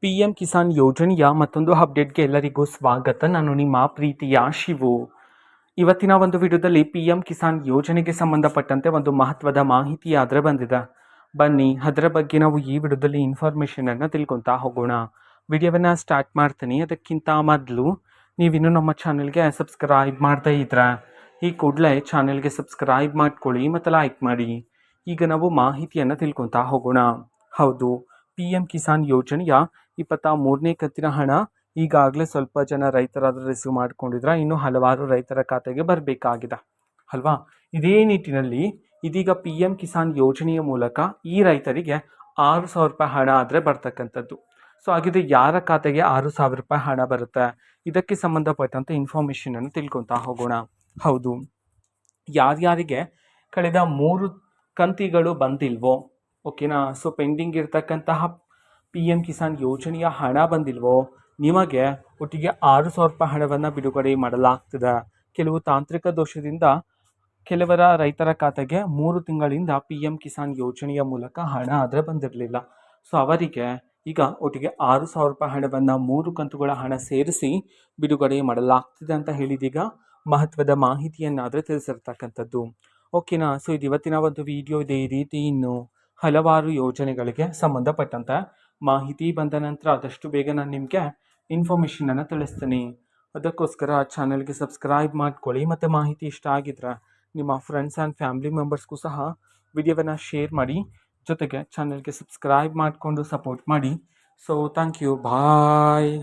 P M Kisan ಯೋಜನೆಯ ಮತ್ತೊಂದು ಅಪ್ಡೇಟ್ಗೆ ಎಲ್ಲರಿಗೂ ಸ್ವಾಗತ. ನಾನು ನಿಮ್ಮ ಪ್ರೀತಿಯ ಶಿವು. ಇವತ್ತಿನ ಒಂದು ವಿಡಿಯೋದಲ್ಲಿ ಪಿ ಎಂ ಕಿಸಾನ್ ಯೋಜನೆಗೆ ಸಂಬಂಧಪಟ್ಟಂತೆ ಒಂದು ಮಹತ್ವದ ಮಾಹಿತಿ ಆದರೆ ಬಂದಿದೆ. ಬನ್ನಿ ಅದರ ಬಗ್ಗೆ ನಾವು ಈ ವಿಡಿಯೋದಲ್ಲಿ ಇನ್ಫಾರ್ಮೇಷನನ್ನು ತಿಳ್ಕೊತಾ ಹೋಗೋಣ. ವಿಡಿಯೋವನ್ನು ಸ್ಟಾರ್ಟ್ ಮಾಡ್ತೀನಿ. ಅದಕ್ಕಿಂತ ಮೊದಲು ನೀವಿನ್ನೂ ನಮ್ಮ ಚಾನೆಲ್ಗೆ ಸಬ್ಸ್ಕ್ರೈಬ್ ಮಾಡ್ತಾ ಇದ್ರೆ ಈ ಕೂಡಲೇ ಚಾನೆಲ್ಗೆ ಸಬ್ಸ್ಕ್ರೈಬ್ ಮಾಡ್ಕೊಳ್ಳಿ ಮತ್ತು ಲೈಕ್ ಮಾಡಿ. ಈಗ ನಾವು ಮಾಹಿತಿಯನ್ನು ತಿಳ್ಕೊತಾ ಹೋಗೋಣ. ಹೌದು, ಪಿ ಎಂ ಕಿಸಾನ್ ಯೋಜನೆಯ 23ನೇ ಕಂತಿನ ಹಣ ಈಗಾಗಲೇ ಸ್ವಲ್ಪ ಜನ ರೈತರಾದರೂ ರಿಸೀವ್ ಮಾಡ್ಕೊಂಡಿದ್ರೆ, ಇನ್ನು ಹಲವಾರು ರೈತರ ಖಾತೆಗೆ ಬರಬೇಕಾಗಿದೆ ಅಲ್ವಾ. ಇದೇ ನಿಟ್ಟಿನಲ್ಲಿ ಇದೀಗ ಪಿ ಎಂ ಕಿಸಾನ್ ಯೋಜನೆಯ ಮೂಲಕ ಈ ರೈತರಿಗೆ 6,000 ರೂಪಾಯಿ ಹಣ ಆದರೆ ಬರ್ತಕ್ಕಂಥದ್ದು. ಸೊ ಹಾಗಿದ್ರೆ ಯಾರ ಖಾತೆಗೆ 6,000 ರೂಪಾಯಿ ಹಣ ಬರುತ್ತೆ, ಇದಕ್ಕೆ ಸಂಬಂಧಪಟ್ಟಂತೆ ಇನ್ಫಾರ್ಮೇಷನನ್ನು ತಿಳ್ಕೊತಾ ಹೋಗೋಣ. ಹೌದು, ಯಾರ್ಯಾರಿಗೆ ಕಳೆದ 3 ಕಂತಿಗಳು ಬಂದಿಲ್ವೋ, ಓಕೆನಾ, ಸೊ ಪೆಂಡಿಂಗ್ ಇರ್ತಕ್ಕಂತಹ ಪಿ ಎಂ ಕಿಸಾನ್ ಯೋಜನೆಯ ಹಣ ಬಂದಿಲ್ವೋ, ನಿಮಗೆ ಒಟ್ಟಿಗೆ 6,000 ರೂಪಾಯಿ ಹಣವನ್ನು ಬಿಡುಗಡೆ ಮಾಡಲಾಗ್ತದೆ. ಕೆಲವು ತಾಂತ್ರಿಕ ದೋಷದಿಂದ ಕೆಲವರ ರೈತರ ಖಾತೆಗೆ 3 ತಿಂಗಳಿಂದ ಪಿ ಎಂ ಕಿಸಾನ್ ಯೋಜನೆಯ ಮೂಲಕ ಹಣ ಆದರೆ ಬಂದಿರಲಿಲ್ಲ. ಸೊ ಅವರಿಗೆ ಈಗ ಒಟ್ಟಿಗೆ 6,000 ರೂಪಾಯಿ ಹಣವನ್ನು 3 ಕಂತುಗಳ ಹಣ ಸೇರಿಸಿ ಬಿಡುಗಡೆ ಮಾಡಲಾಗ್ತದೆ ಅಂತ ಹೇಳಿದೀಗ ಮಹತ್ವದ ಮಾಹಿತಿಯನ್ನಾದರೆ ತಿಳಿಸಿರ್ತಕ್ಕಂಥದ್ದು. ಓಕೆನಾ. ಸೊ ಇದು ಇವತ್ತಿನ ಒಂದು ವಿಡಿಯೋ. ಇದೇ ರೀತಿ ಇನ್ನು ಹಲವಾರು ಯೋಜನೆಗಳಿಗೆ ಸಂಬಂಧಪಟ್ಟಂತೆ ಮಾಹಿತಿ ಬಂದ ನಂತರ ಆದಷ್ಟು ಬೇಗ ನಾನು ನಿಮಗೆ ಇನ್ಫಾರ್ಮೇಷನನ್ನು ತಿಳಿಸ್ತೀನಿ. ಅದಕ್ಕೋಸ್ಕರ ಚಾನಲ್ಗೆ ಸಬ್ಸ್ಕ್ರೈಬ್ ಮಾಡ್ಕೊಳ್ಳಿ ಮತ್ತು ಮಾಹಿತಿ ಇಷ್ಟ ಆಗಿದ್ರೆ ನಿಮ್ಮ ಫ್ರೆಂಡ್ಸ್ ಆ್ಯಂಡ್ ಫ್ಯಾಮಿಲಿ ಮೆಂಬರ್ಸ್ಗೂ ಸಹ ವಿಡಿಯೋವನ್ನು ಶೇರ್ ಮಾಡಿ. ಜೊತೆಗೆ ಚಾನಲ್ಗೆ ಸಬ್ಸ್ಕ್ರೈಬ್ ಮಾಡಿಕೊಂಡು ಸಪೋರ್ಟ್ ಮಾಡಿ. So thank you, bye.